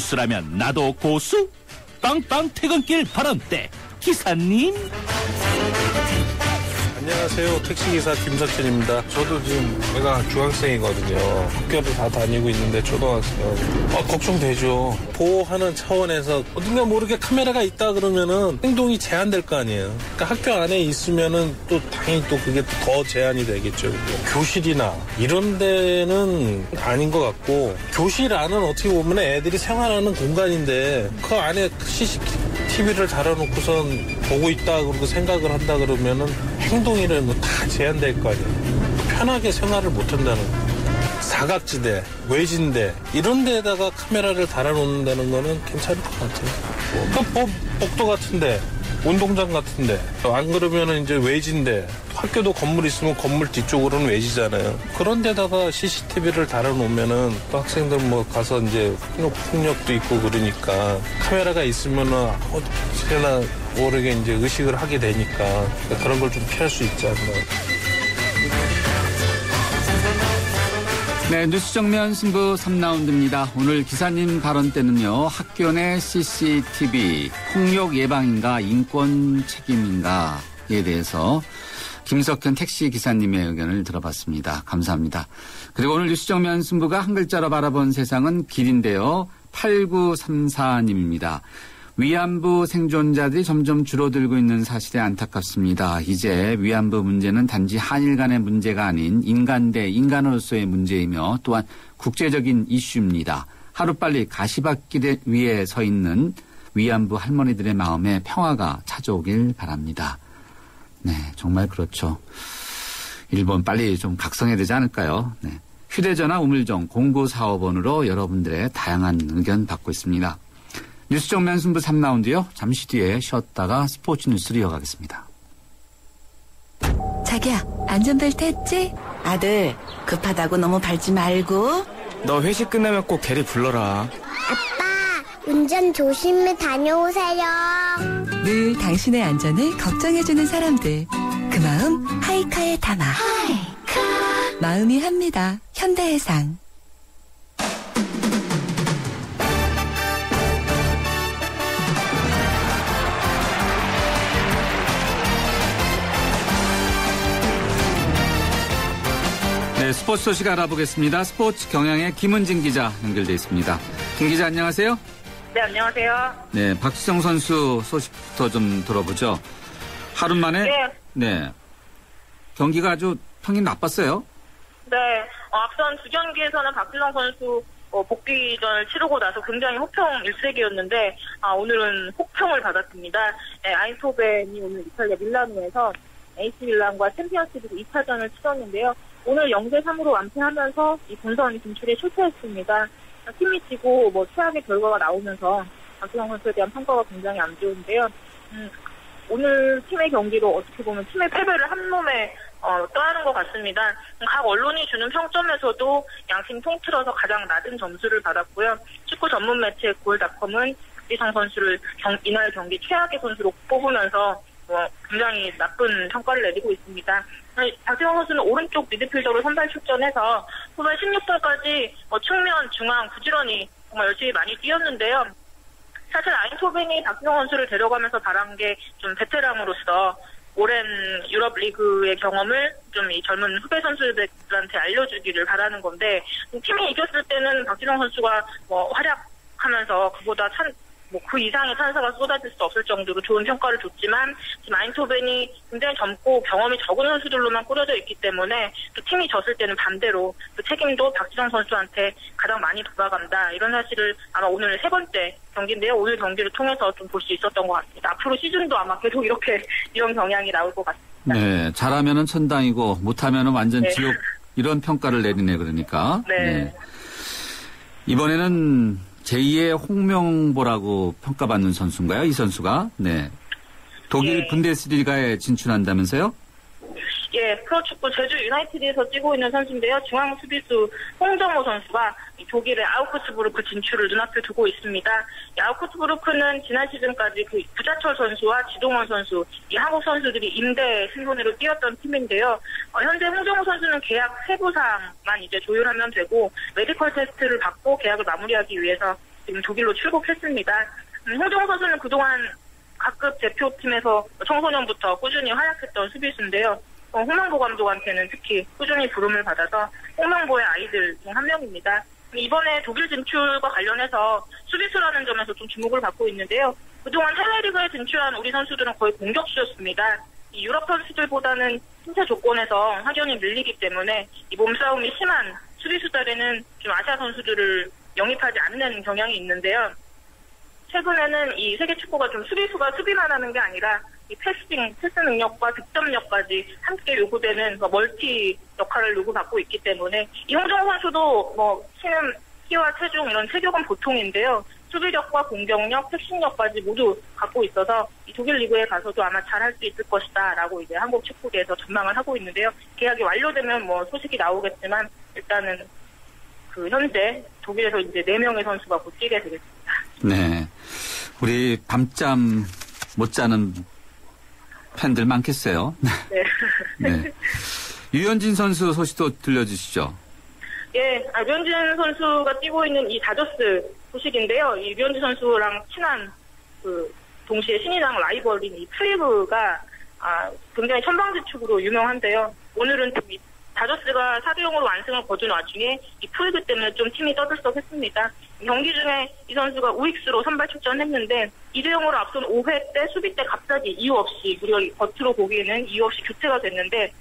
고수라면 나도 고수? 빵빵 퇴근길 발언때 기사님. 안녕하세요. 택시기사 김석현입니다. 저도 지금 애가 중학생이거든요. 학교를 다 다니고 있는데 초등학생. 걱정되죠. 보호하는 차원에서 어딘가 모르게 카메라가 있다 그러면은 행동이 제한될 거 아니에요. 그러니까 학교 안에 있으면은 또 당연히 또 그게 더 제한이 되겠죠. 교실이나 이런 데는 아닌 것 같고, 교실 안은 어떻게 보면 애들이 생활하는 공간인데 그 안에 CCTV를 달아놓고선 보고 있다 그러고 생각을 한다 그러면은 행동이라는 거 다 제한될 거 아니에요. 편하게 생활을 못 한다는 거예요. 사각지대, 외진대 이런 데에다가 카메라를 달아놓는다는 거는 괜찮을 것 같아요. 그 복도 같은데, 운동장 같은데, 안 그러면은 이제 외진데, 학교도 건물 있으면 건물 뒤쪽으로는 외지잖아요. 그런 데다가 CCTV를 달아놓으면은 또 학생들 뭐 가서 이제 폭력도 있고 그러니까 카메라가 있으면은 어떻게나 모르게 이제 의식을 하게 되니까 그런 걸 좀 피할 수 있지 않나. 네, 뉴스 정면 승부 3라운드입니다. 오늘 기사님 발언 때는요, 학교 내 CCTV 폭력 예방인가 인권 책임인가에 대해서 김석현 택시 기사님의 의견을 들어봤습니다. 감사합니다. 그리고 오늘 뉴스 정면 승부가 한 글자로 바라본 세상은 길인데요. 8934님입니다. 위안부 생존자들이 점점 줄어들고 있는 사실에 안타깝습니다. 이제 위안부 문제는 단지 한일 간의 문제가 아닌 인간 대 인간으로서의 문제이며 또한 국제적인 이슈입니다. 하루빨리 가시밭길 위에 서 있는 위안부 할머니들의 마음에 평화가 찾아오길 바랍니다. 네, 정말 그렇죠. 일본 빨리 좀 각성해야 되지 않을까요? 네. 휴대전화 우물정 0945번으로 여러분들의 다양한 의견 받고 있습니다. 뉴스 정면 승부 3라운드요. 잠시 뒤에 쉬었다가 스포츠 뉴스로 이어가겠습니다. 자기야, 안전벨트 했지? 아들, 급하다고 너무 밟지 말고. 너 회식 끝나면 꼭 대리 불러라. 아빠, 운전 조심히 다녀오세요. 늘 당신의 안전을 걱정해주는 사람들. 그 마음 하이카에 담아. 하이카. 마음이 합니다. 현대해상. 네, 스포츠 소식 알아보겠습니다. 스포츠 경향의 김은진 기자 연결돼 있습니다. 김 기자 안녕하세요. 네, 안녕하세요. 네, 박주성 선수 소식부터 좀 들어보죠. 하루 만에 네, 경기가 아주 평이 나빴어요. 네, 앞선 두 경기에서는 박주성 선수 복귀전을 치르고 나서 굉장히 혹평 일색이었는데 오늘은 혹평을 받았습니다. 네, 아인토벤이 오늘 이탈리아 밀라노에서 AC 밀란과 챔피언스리그 2차전을 치렀는데요. 오늘 0대3으로 완패하면서 이 본선 진출에 실패했습니다. 팀이 지고 최악의 결과가 나오면서 박주성 선수에 대한 평가가 굉장히 안 좋은데요. 오늘 팀의 경기로 어떻게 보면 팀의 패배를 한 몸에 떠안은 것 같습니다. 각 언론이 주는 평점에서도 양팀 통틀어서 가장 낮은 점수를 받았고요. 축구 전문 매체 골닷컴은 박주성 선수를 이날 경기 최악의 선수로 뽑으면서 굉장히 나쁜 평가를 내리고 있습니다. 박주성 선수는 오른쪽 미드필더로 선발 출전해서 후반 16분까지 측면, 중앙 부지런히 정말 열심히 많이 뛰었는데요. 사실 아인토벤이 박주성 선수를 데려가면서 바란 게 좀 베테랑으로서 오랜 유럽 리그의 경험을 좀 이 젊은 후배 선수들한테 알려주기를 바라는 건데, 팀이 이겼을 때는 박주성 선수가 활약하면서 그보다 그 이상의 찬사가 쏟아질 수 없을 정도로 좋은 평가를 줬지만, 지금 아인토벤이 굉장히 젊고 경험이 적은 선수들로만 꾸려져 있기 때문에 또 팀이 졌을 때는 반대로 그 책임도 박주성 선수한테 가장 많이 돌아간다. 이런 사실을 아마 오늘 세 번째 경기인데요. 오늘 경기를 통해서 좀 볼 수 있었던 것 같습니다. 앞으로 시즌도 아마 계속 이런 경향이 나올 것 같습니다. 네, 잘하면은 천당이고 못하면은 완전 지옥, 이런 평가를 내리네. 그러니까. 네. 이번에는 제2의 홍명보라고 평가받는 선수인가요? 이 선수가? 네. 독일 분데스리가에 진출한다면서요? 예, 프로축구 제주 유나이티드에서 뛰고 있는 선수인데요. 중앙 수비수 홍정호 선수가 독일의 아우크스부르크 진출을 눈앞에 두고 있습니다. 이 아우크스부르크는 지난 시즌까지 그 구자철 선수와 지동원 선수, 이 한국 선수들이 임대 신분으로 뛰었던 팀인데요. 현재 홍정호 선수는 계약 세부사항만 이제 조율하면 되고 메디컬 테스트를 받고 계약을 마무리하기 위해서 지금 독일로 출국했습니다. 홍정호 선수는 그동안 각급 대표팀에서 청소년부터 꾸준히 활약했던 수비수인데요. 홍명보 감독한테는 특히 꾸준히 부름을 받아서 홍명보의 아이들 중 한 명입니다. 이번에 독일 진출과 관련해서 수비수라는 점에서 좀 주목을 받고 있는데요. 그동안 해외리그에 진출한 우리 선수들은 거의 공격수였습니다. 이 유럽 선수들보다는 신체 조건에서 확연히 밀리기 때문에 이 몸싸움이 심한 수비수 딸에는 좀 아시아 선수들을 영입하지 않는 경향이 있는데요. 최근에는 이 세계 축구가 좀 수비수가 수비만 하는 게 아니라 이 패스 능력과 득점력까지 함께 요구되는 멀티 역할을 요구받고 있기 때문에 이 홍정호 선수도 키와 체중 이런 체격은 보통인데요. 수비력과 공격력, 택신력까지 모두 갖고 있어서 이 독일 리그에 가서도 아마 잘할 수 있을 것이다라고 이제 한국 축구계에서 전망을 하고 있는데요. 계약이 완료되면 소식이 나오겠지만 일단은 현재 독일에서 이제 4명의 선수가 곧 뛰게 되겠습니다. 네, 우리 밤잠 못 자는 팬들 많겠어요. 네. 네. 류현진 선수 소식도 들려주시죠. 예, 류현진 선수가 뛰고 있는 이 다저스 소식인데요. 이 류현진 선수랑 친한 동시에 신인왕 라이벌인 이 프리브가 굉장히 천방지축으로 유명한데요. 오늘은 다저스가 4대0으로 완승을 거둔 와중에 이 프리브 때문에 좀 팀이 떠들썩했습니다. 경기 중에 이 선수가 우익수로 선발 출전했는데 2대0으로 앞선 5회 때 수비 때 갑자기 이유 없이 우리가 겉으로 보기에는 이유 없이 교체가 됐는데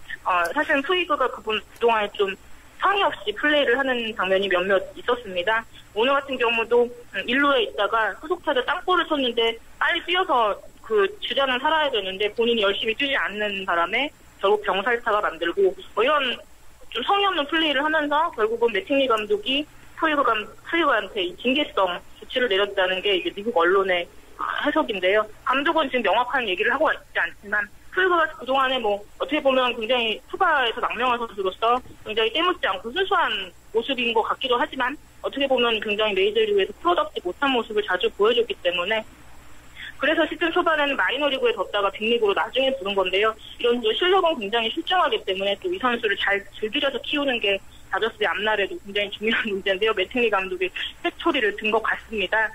사실은 프리브가 그동안에 좀 성의 없이 플레이를 하는 장면이 몇몇 있었습니다. 오늘 같은 경우도 1루에 있다가 후속타자 땅볼을 쳤는데 빨리 뛰어서 주자는 살아야 되는데 본인이 열심히 뛰지 않는 바람에 결국 병살타가 만들고 이런 좀 성의 없는 플레이를 하면서 결국은 매팅리 감독이 프리브한테 이 징계성 조치를 내렸다는 게 이제 미국 언론의 해석인데요. 감독은 지금 명확한 얘기를 하고 있지 않지만 프리브가 그동안에 어떻게 보면 굉장히 투바에서 망명한 선수로서 굉장히 때묻지 않고 순수한 모습인 것 같기도 하지만 어떻게 보면 굉장히 메이저리그에서 프로덕트 못한 모습을 자주 보여줬기 때문에 그래서 시즌 초반에는 마이너리그에 뒀다가 빅리그로 나중에 부른 건데요. 이런 실력은 굉장히 출중하기 때문에 또 이 선수를 잘 즐기려서 키우는 게 다저스의 앞날에도 굉장히 중요한 문제인데요. 매팅리 감독이 회초리를 든 것 같습니다.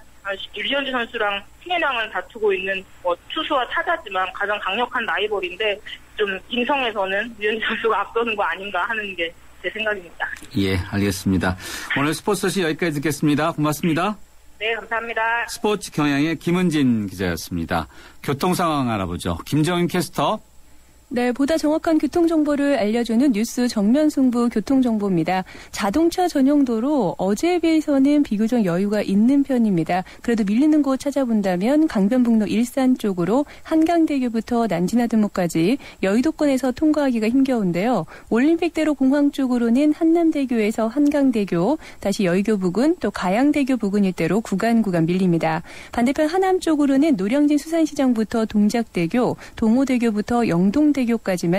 류현진 선수랑 신인왕을 다투고 있는 투수와 타자지만 가장 강력한 라이벌인데 좀 인성에서는 류현진 선수가 앞서는 거 아닌가 하는 게 제 생각입니다. 예, 알겠습니다. 오늘 스포츠 소식 여기까지 듣겠습니다. 고맙습니다. 네, 감사합니다. 스포츠 경향의 김은진 기자였습니다. 교통 상황 알아보죠. 김정인 캐스터. 네, 보다 정확한 교통정보를 알려주는 뉴스 정면승부 교통정보입니다. 자동차 전용도로 어제에 비해서는 비교적 여유가 있는 편입니다. 그래도 밀리는 곳 찾아본다면 강변북로 일산 쪽으로 한강대교부터 난지나들목까지 여의도권에서 통과하기가 힘겨운데요. 올림픽대로 공항 쪽으로는 한남대교에서 한강대교, 다시 여의교 부근, 또 가양대교 부근 일대로 구간 밀립니다. 반대편 하남 쪽으로는 노량진 수산시장부터 동작대교, 동호대교부터 영동대교까지만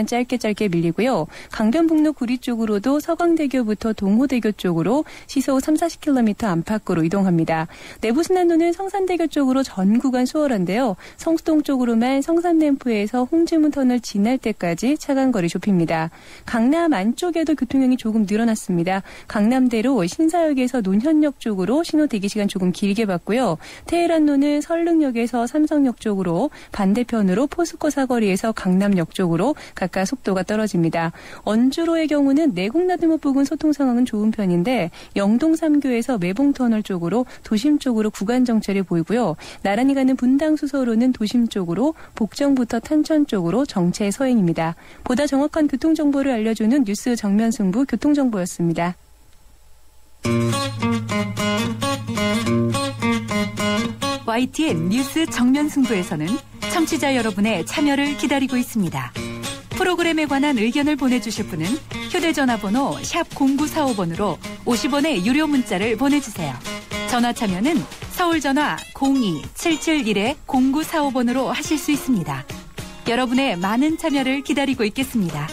짧게 밀리고요. 강변북로 구리 쪽으로도 서강대교부터 동호대교 쪽으로 시속 30-40km 안팎으로 이동합니다. 내부순환로는 성산대교 쪽으로 전 구간 수월한데요. 성수동 쪽으로만 성산램프에서 홍지문 터널 지날 때까지 차간거리 좁힙니다. 강남 안쪽에도 교통량이 조금 늘어났습니다. 강남대로 신사역에서 논현역 쪽으로 신호 대기시간 조금 길게 받고요. 테헤란로는 설릉역에서 삼성역 쪽으로, 반대편으로 포스코 사거리에서 강남역 쪽으로 각각 속도가 떨어집니다. 언주로의 경우는 내곡나들목 부근 소통 상황은 좋은 편인데 영동 3교에서 매봉터널 쪽으로 도심 쪽으로 구간 정체를 보이고요. 나란히 가는 분당 수서로는 도심 쪽으로, 복정부터 탄천 쪽으로 정체 서행입니다. 보다 정확한 교통정보를 알려주는 뉴스 정면승부 교통정보였습니다. YTN 뉴스 정면승부에서는 청취자 여러분의 참여를 기다리고 있습니다. 프로그램에 관한 의견을 보내주실 분은 휴대전화번호 샵 0945번으로 50원의 유료 문자를 보내주세요. 전화 참여는 서울전화 02-771-0945번으로 하실 수 있습니다. 여러분의 많은 참여를 기다리고 있겠습니다.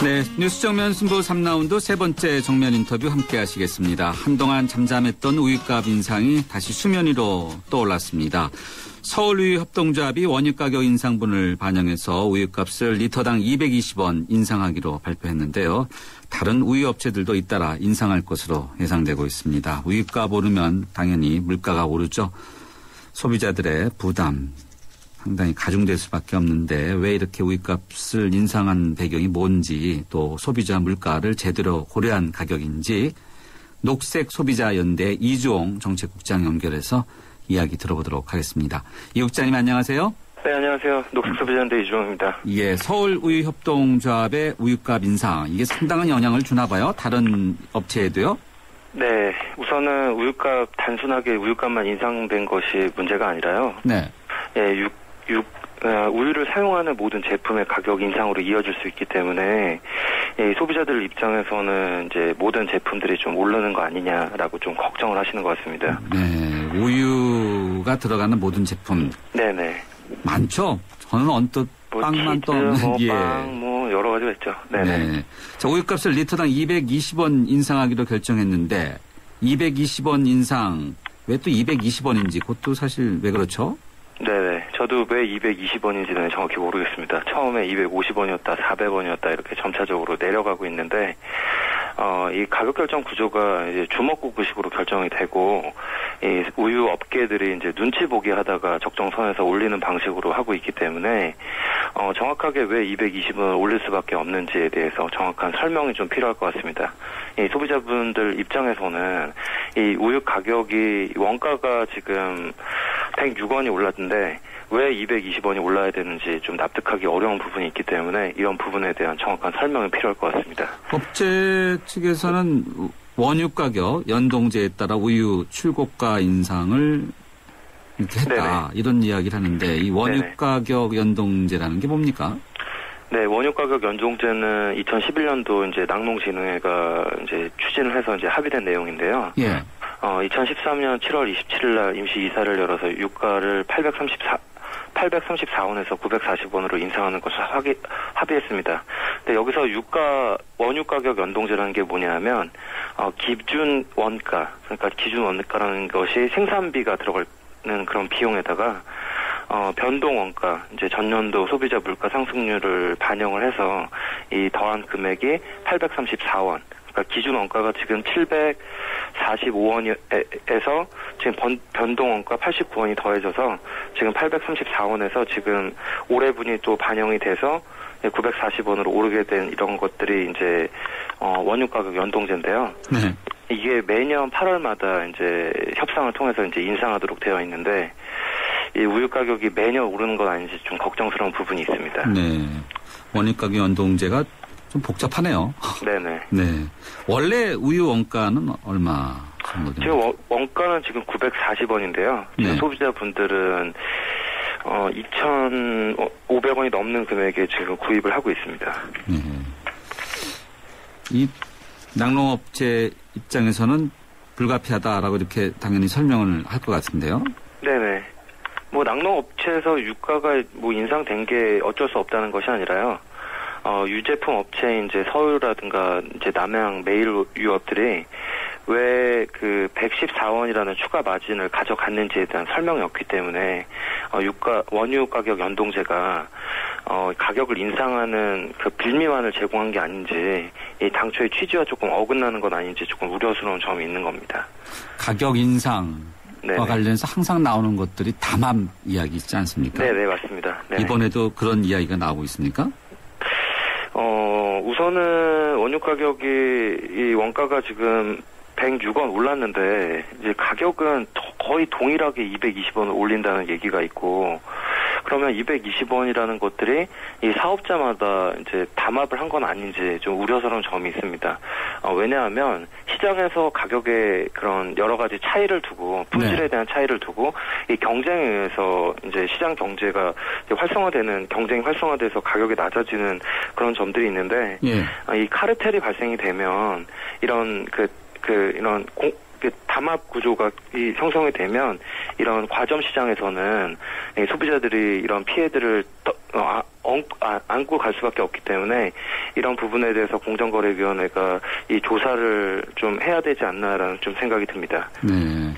네, 뉴스 정면 승부 3라운드 세 번째 정면 인터뷰 함께 하시겠습니다. 한동안 잠잠했던 우유값 인상이 다시 수면 위로 떠올랐습니다. 서울우유협동조합이 원유가격 인상분을 반영해서 우유값을 리터당 220원 인상하기로 발표했는데요. 다른 우유업체들도 잇따라 인상할 것으로 예상되고 있습니다. 우유값 오르면 당연히 물가가 오르죠. 소비자들의 부담 상당히 가중될 수밖에 없는데 왜 이렇게 우유값을 인상한 배경이 뭔지 또 소비자 물가를 제대로 고려한 가격인지 녹색소비자연대 이주홍 정책국장 연결해서 이야기 들어보도록 하겠습니다. 이 국장님 안녕하세요. 네, 안녕하세요. 녹색소비자연대 이주홍입니다. 예, 서울우유협동조합의 우유값 인상 이게 상당한 영향을 주나 봐요. 다른 업체에도요? 네, 우선은 우유값 단순하게 우유값만 인상된 것이 문제가 아니라요. 네. 예, 우유를 사용하는 모든 제품의 가격 인상으로 이어질 수 있기 때문에 소비자들 입장에서는 이제 모든 제품들이 좀 오르는 거 아니냐라고 좀 걱정을 하시는 것 같습니다. 네, 우유가 들어가는 모든 제품. 네네. 많죠. 저는 언뜻 빵만 치즈, 또 뭐 예. 빵, 뭐 여러 가지가 있죠. 네네. 네. 자, 우유값을 리터당 220원 인상하기로 결정했는데 220원 인상 왜 또 220원인지 그것도 사실 왜 그렇죠? 네네. 저도 왜 220원인지는 정확히 모르겠습니다. 처음에 250원이었다, 400원이었다 이렇게 점차적으로 내려가고 있는데 이 가격 결정 구조가 이제 주먹구구식으로 결정이 되고 이 우유 업계들이 이제 눈치 보기 하다가 적정선에서 올리는 방식으로 하고 있기 때문에 정확하게 왜 220원을 올릴 수밖에 없는지에 대해서 정확한 설명이 좀 필요할 것 같습니다. 이 소비자분들 입장에서는 이 우유 가격이 원가가 지금 106원이 올랐는데 왜 220원이 올라야 되는지 좀 납득하기 어려운 부분이 있기 때문에 이런 부분에 대한 정확한 설명이 필요할 것 같습니다. 업체 측에서는 원유 가격 연동제에 따라 우유 출고가 인상을 이렇게 했다. 네네. 이런 이야기를 하는데 이 원유 네네. 가격 연동제라는 게 뭡니까? 네, 원유 가격 연동제는 2011년도 이제 낙농진흥회가 이제 추진을 해서 이제 합의된 내용인데요. 예. 2013년 7월 27일 날 임시 이사를 열어서 유가를 834원에서 940원으로 인상하는 것을 합의했습니다. 근데 여기서 원유 가격 연동제라는 게 뭐냐면, 기준 원가, 그러니까 기준 원가라는 것이 생산비가 들어가는 그런 비용에다가, 변동 원가, 이제 전년도 소비자 물가 상승률을 반영을 해서 이 더한 금액이 834원. 그러니까 기준 원가가 지금 745원에서 지금 변동 원가 89원이 더해져서 지금 834원에서 지금 올해분이 또 반영이 돼서 940원으로 오르게 된 이런 것들이 이제 원유 가격 연동제인데요. 네. 이게 매년 8월마다 이제 협상을 통해서 이제 인상하도록 되어 있는데 이 우유 가격이 매년 오르는 건 아닌지 좀 걱정스러운 부분이 있습니다. 네. 원유 가격 연동제가 좀 복잡하네요. 네네. 네. 원래 우유 원가는 얼마 정도 됩니까? 지금 원가는 지금 940원인데요. 네. 소비자분들은 2,500원이 넘는 금액에 지금 구입을 하고 있습니다. 네. 이 낙농업체 입장에서는 불가피하다라고 이렇게 당연히 설명을 할 것 같은데요. 네네. 뭐 낙농업체에서 유가가 뭐 인상된 게 어쩔 수 없다는 것이 아니라요. 유제품 업체인 이제 서울이라든가 이제 남해안 메일 유업들이 왜 그 114원이라는 추가 마진을 가져갔는지에 대한 설명이 없기 때문에 원유 가격 연동제가 가격을 인상하는 그 빌미만을 제공한 게 아닌지 이 당초의 취지와 조금 어긋나는 건 아닌지 조금 우려스러운 점이 있는 겁니다. 가격 인상과 네네. 관련해서 항상 나오는 것들이 담합 이야기 있지 않습니까? 네, 맞습니다. 네네. 이번에도 그런 이야기가 나오고 있습니까? 우선은 원유 가격이 이 원가가 지금 106원 올랐는데 이제 가격은 거의 동일하게 220원을 올린다는 얘기가 있고 그러면 220원이라는 것들이 이 사업자마다 이제 담합을 한 건 아닌지 좀 우려스러운 점이 있습니다. 왜냐하면 시장에서 가격에 그런 여러 가지 차이를 두고 품질에 대한 차이를 두고 이 경쟁에 의해서 이제 시장 경제가 이제 활성화되는 경쟁이 활성화돼서 가격이 낮아지는 그런 점들이 있는데 이 카르텔이 발생이 되면 이런 이런 담합 구조가 형성이 되면 이런 과점 시장에서는 소비자들이 이런 피해들을 안고 갈 수밖에 없기 때문에 이런 부분에 대해서 공정거래위원회가 이 조사를 좀 해야 되지 않나라는 좀 생각이 듭니다. 네.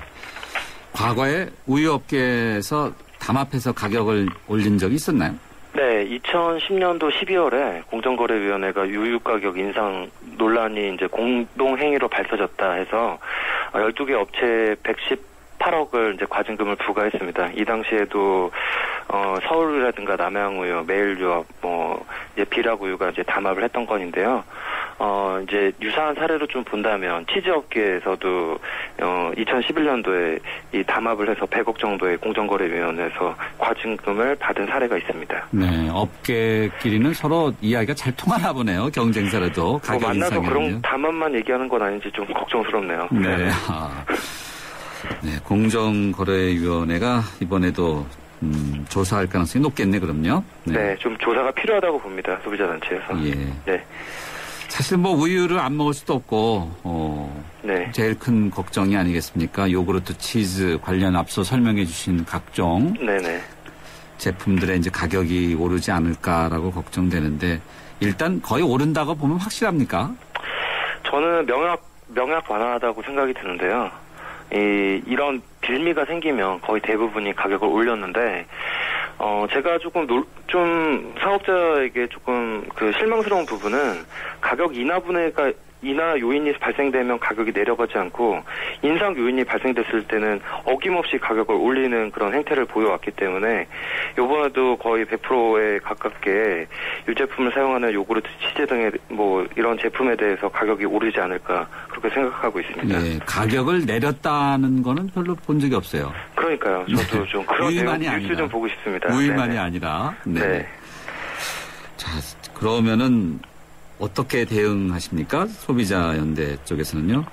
과거에 우유업계에서 담합해서 가격을 올린 적이 있었나요? 네, 2010년도 12월에 공정거래위원회가 우유 가격 인상 논란이 이제 공동행위로 밝혀졌다 해서 12개 업체에 118억을 이제 과징금을 부과했습니다. 이 당시에도 서울이라든가 남양우유, 매일유업, 이제 비락우유가 이제 담합을 했던 건인데요. 이제 유사한 사례로 좀 본다면 치즈업계에서도 2011년도에 이 담합을 해서 100억 정도의 공정거래위원회에서 과징금을 받은 사례가 있습니다. 네, 업계끼리는 서로 이야기가 잘 통하나 보네요. 경쟁사라도 가격 만나서 인상이면요. 그런 담합만 얘기하는 건 아닌지 좀 걱정스럽네요. 네. 네, 공정거래위원회가 이번에도 조사할 가능성이 높겠네, 그럼요. 네, 좀 조사가 필요하다고 봅니다. 소비자단체에서. 예. 네. 사실 우유를 안 먹을 수도 없고, 네. 제일 큰 걱정이 아니겠습니까? 요구르트, 치즈 관련 앞서 설명해 주신 각종 네네. 제품들의 이제 가격이 오르지 않을까라고 걱정되는데, 일단 거의 오른다고 보면 확실합니까? 저는 명약 완화하다고 생각이 드는데요. 이런 빌미가 생기면 거의 대부분이 가격을 올렸는데, 제가 좀 사업자에게 조금 실망스러운 부분은 가격 인하 요인이 발생되면 가격이 내려가지 않고 인상 요인이 발생됐을 때는 어김없이 가격을 올리는 그런 행태를 보여왔기 때문에 이번에도 거의 100%에 가깝게 유제품을 사용하는 요구르트, 치즈 등의 이런 제품에 대해서 가격이 오르지 않을까 그렇게 생각하고 있습니다. 예, 가격을 내렸다는 거는 별로 본 적이 없어요. 그러니까요. 저도 좀 그런 뉴스 좀 보고 싶습니다. 우유만이 네네. 아니라. 네. 자, 그러면은 어떻게 대응하십니까? 소비자연대 쪽에서는요?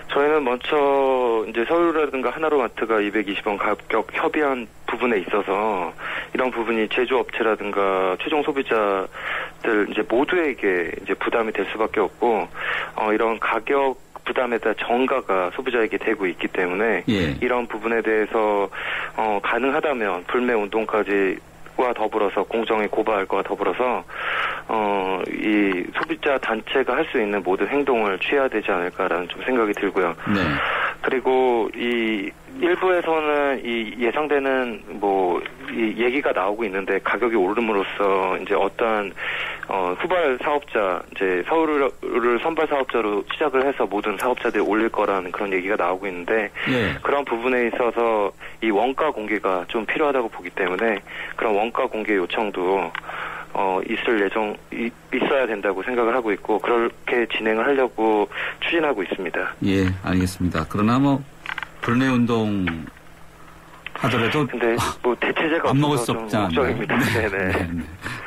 저희는 먼저 이제 서울이라든가 하나로마트가 220원 가격 협의한 부분에 있어서 이런 부분이 제조업체라든가 최종 소비자들 이제 모두에게 이제 부담이 될 수밖에 없고 이런 가격 부담에다 전가가 소비자에게 되고 있기 때문에 이런 부분에 대해서 가능하다면 불매 운동까지 와 더불어서 공정에 고발할 거와 더불어서 이 소비자 단체가 할 수 있는 모든 행동을 취해야 되지 않을까라는 좀 생각이 들고요. 네. 그리고 이 일부에서는 이 예상되는 이 얘기가 나오고 있는데 가격이 오름으로써 이제 어떠한 후발 사업자 이제 서울을 선발 사업자로 시작을 해서 모든 사업자들이 올릴 거라는 그런 얘기가 나오고 있는데 그런 부분에 있어서 이 원가 공개가 좀 필요하다고 보기 때문에 그런 원가 공개 요청도 있어야 된다고 생각을 하고 있고 그렇게 진행을 하려고 추진하고 있습니다. 예, 알겠습니다. 그러나 불매 운동 하더라도 근데 대체제가 안 먹을 수 없잖아요. 걱정입니다. 네네.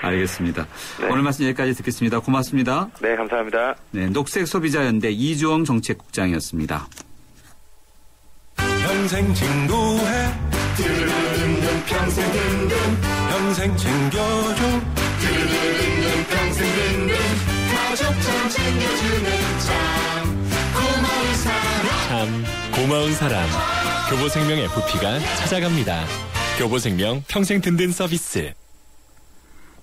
알겠습니다. 오늘 말씀 여기까지 듣겠습니다. 고맙습니다. 네, 감사합니다. 네, 녹색소비자연대 이주영 정책국장이었습니다. 평생 친구해 평생 든든 평생 챙겨줘 평생 든든 가족처럼 챙겨주는 참 고마운 사람 참 고마운 사람 교보생명 FP가 찾아갑니다. 교보생명 평생 든든 서비스.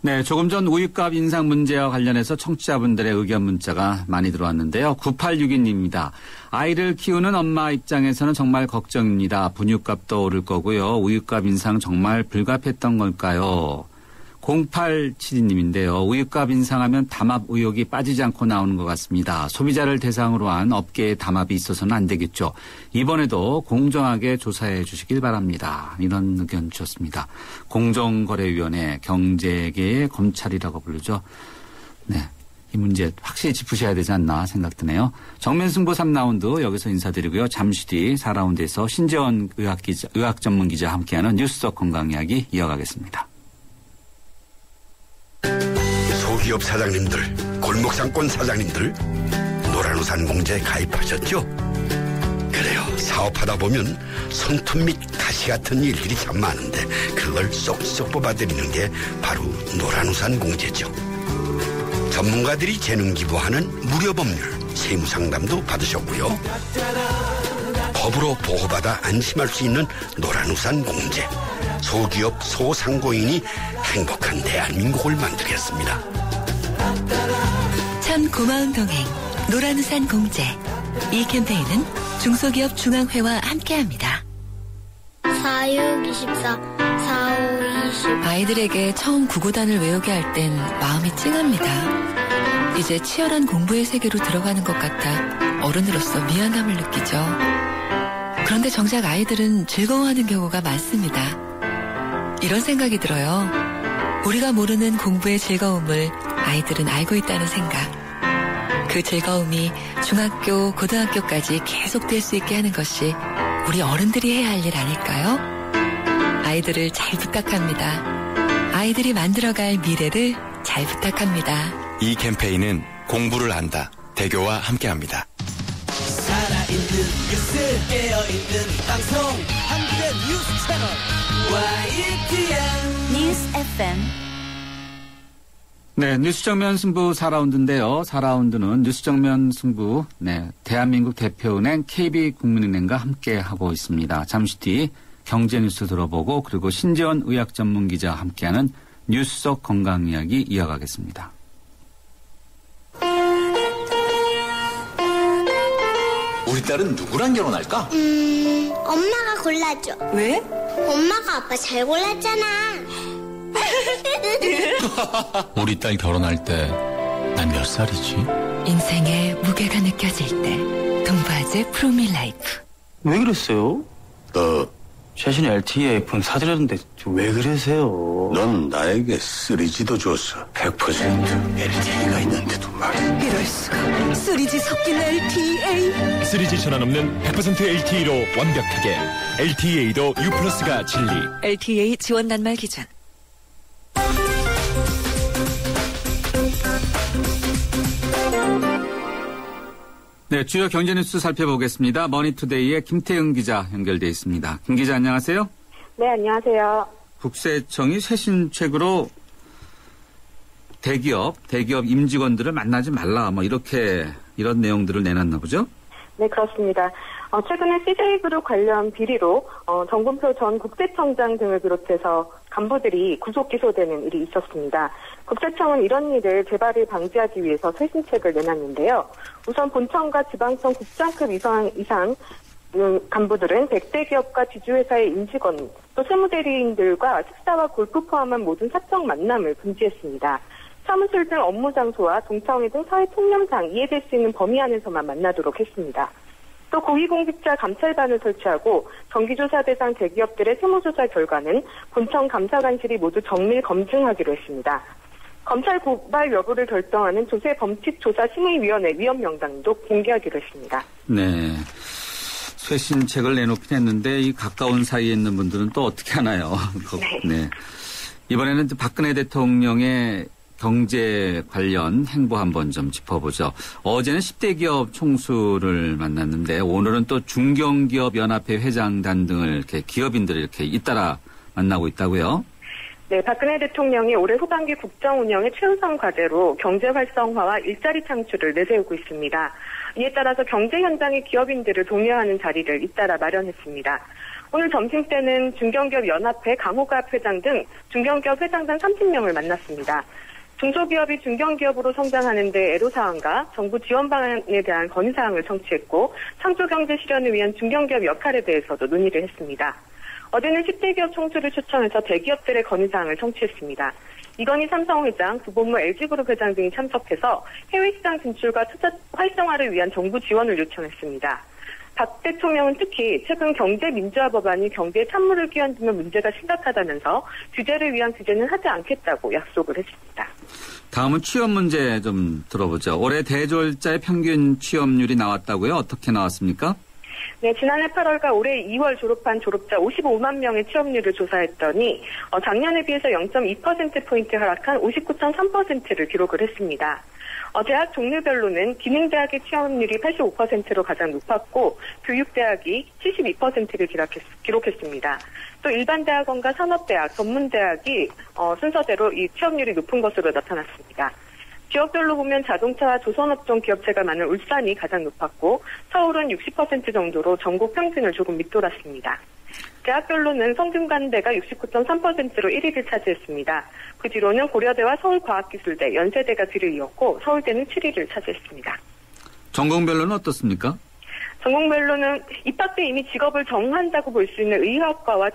네, 조금 전 우유값 인상 문제와 관련해서 청취자분들의 의견 문자가 많이 들어왔는데요. 9862님입니다. 아이를 키우는 엄마 입장에서는 정말 걱정입니다. 분유값도 오를 거고요. 우유값 인상 정말 불가피했던 걸까요? 0872님인데요. 우유값 인상하면 담합 의혹이 빠지지 않고 나오는 것 같습니다. 소비자를 대상으로 한 업계의 담합이 있어서는 안 되겠죠. 이번에도 공정하게 조사해 주시길 바랍니다. 이런 의견 주셨습니다. 공정거래위원회, 경제계의 검찰이라고 부르죠. 네, 이 문제 확실히 짚으셔야 되지 않나 생각드네요. 정면승부 3라운드 여기서 인사드리고요. 잠시 뒤 4라운드에서 신재원 의학 전문 기자와 함께하는 뉴스 속 건강 이야기 이어가겠습니다. 소기업 사장님들, 골목상권 사장님들, 노란우산 공제에 가입하셨죠? 그래요. 사업하다 보면 손톱 및 가시 같은 일들이 참 많은데 그걸 쏙쏙 뽑아드리는 게 바로 노란우산 공제죠. 전문가들이 재능 기부하는 무료 법률, 세무상담도 받으셨고요. 법으로 보호받아 안심할 수 있는 노란우산 공제. 소기업 소상공인이 행복한 대한민국을 만들겠습니다. 참 고마운 동행 노란우산 공제. 이 캠페인은 중소기업 중앙회와 함께합니다. 4624 4520 아이들에게 처음 구구단을 외우게 할 땐 마음이 찡합니다. 이제 치열한 공부의 세계로 들어가는 것 같아 어른으로서 미안함을 느끼죠. 그런데 정작 아이들은 즐거워하는 경우가 많습니다. 이런 생각이 들어요. 우리가 모르는 공부의 즐거움을 아이들은 알고 있다는 생각. 그 즐거움이 중학교, 고등학교까지 계속될 수 있게 하는 것이 우리 어른들이 해야 할 일 아닐까요? 아이들을 잘 부탁합니다. 아이들이 만들어갈 미래를 잘 부탁합니다. 이 캠페인은 공부를 안다. 대교와 함께합니다. 살아있는 뉴스 깨어있는 방송 한국의 뉴스 채널 YTN 뉴스 FM. 네, 뉴스 정면 승부 4라운드인데요. 4라운드는 뉴스 정면 승부, 대한민국 대표은행 KB국민은행과 함께 하고 있습니다. 잠시 뒤 경제 뉴스 들어보고 그리고 신재원 의학 전문 기자와 함께하는 뉴스 속 건강 이야기 이어가겠습니다. 우리 딸은 누구랑 결혼할까? 엄마가 골라줘. 왜? 엄마가 아빠 잘 골랐잖아. 우리 딸 결혼할 때 난 몇 살이지? 인생의 무게가 느껴질 때 동바제 프로밀라이프. 왜 그랬어요? 너 최신의 LTE 아이폰 사드렸는데 왜 그러세요? 넌 나에게 3G도 줬어. 100% LTE가 있는데도 말이야. 이럴 수가. 3G 섞인 LTE. 3G 전환 없는 100% LTE로 완벽하게 LTE도 U+가 진리. LTE 지원 낱말 기준. 네, 주요 경제 뉴스 살펴보겠습니다. 머니투데이의 김태응 기자 연결돼 있습니다. 김 기자 안녕하세요. 네, 안녕하세요. 국세청이 쇄신책으로 대기업 임직원들을 만나지 말라 이런 내용들을 내놨나 보죠? 네, 그렇습니다. 최근에 CJ그룹 관련 비리로 정금표 전 국세청장 등을 비롯해서 간부들이 구속 기소되는 일이 있었습니다. 국세청은 이런 일을 재발을 방지하기 위해서 쇄신책을 내놨는데요. 우선 본청과 지방청 국장급 이상 간부들은 100대 기업과 지주회사의 임직원, 또 세무대리인들과 식사와 골프 포함한 모든 사적 만남을 금지했습니다. 사무실 등 업무 장소와 동창회 등 사회 통념상 이해될 수 있는 범위 안에서만 만나도록 했습니다. 또 고위공직자 감찰반을 설치하고 정기조사 대상 대기업들의 세무조사 결과는 본청 감사관실이 모두 정밀 검증하기로 했습니다. 검찰 고발 여부를 결정하는 조세범칙조사심의위원회 위원 명단도 공개하기로 했습니다. 네, 쇄신책을 내놓긴 했는데 이 가까운 사이에 있는 분들은 또 어떻게 하나요? 네. 이번에는 박근혜 대통령의 경제 관련 행보 한번 좀 짚어보죠. 어제는 10대 기업 총수를 만났는데 오늘은 또 중견기업연합회 회장단 등을 이렇게 기업인들을 이렇게 잇따라 만나고 있다고요? 네, 박근혜 대통령이 올해 후반기 국정 운영의 최우선 과제로 경제 활성화와 일자리 창출을 내세우고 있습니다. 이에 따라서 경제 현장의 기업인들을 독려하는 자리를 잇따라 마련했습니다. 오늘 점심때는 중견기업연합회 강호갑 회장 등 중견기업 회장단 30명을 만났습니다. 중소기업이 중견기업으로 성장하는 데 애로사항과 정부 지원 방안에 대한 건의사항을 청취했고 창조경제 실현을 위한 중견기업 역할에 대해서도 논의를 했습니다. 어제는 10대 기업 총수를 초청해서 대기업들의 건의사항을 청취했습니다. 이건희 삼성회장, 구본무 LG그룹 회장 등이 참석해서 해외시장 진출과 투자 활성화를 위한 정부 지원을 요청했습니다. 박 대통령은 특히 최근 경제민주화 법안이 경제에 찬물을 끼얹으면 문제가 심각하다면서 규제를 위한 규제는 하지 않겠다고 약속을 했습니다. 다음은 취업 문제 좀 들어보죠. 올해 대졸자의 평균 취업률이 나왔다고요? 어떻게 나왔습니까? 네, 지난해 8월과 올해 2월 졸업한 졸업자 55만 명의 취업률을 조사했더니 작년에 비해서 0.2%포인트 하락한 59.3%를 기록을 했습니다. 대학 종류별로는 기능대학의 취업률이 85%로 가장 높았고 교육대학이 72%를 기록했습니다. 또 일반대학원과 산업대학, 전문대학이 순서대로 이 취업률이 높은 것으로 나타났습니다. 지역별로 보면 자동차 조선업종 기업체가 많은 울산이 가장 높았고 서울은 60% 정도로 전국 평균을 조금 밑돌았습니다. 대학별로는 성균관대가 69.3%로 1위를 차지했습니다. 그 뒤로는 고려대와 서울과학기술대, 연세대가 뒤를 이었고 서울대는 7위를 차지했습니다. 전공별로는 어떻습니까? 전공별로는 입학 때 이미 직업을 정한다고 볼 수 있는 의학과와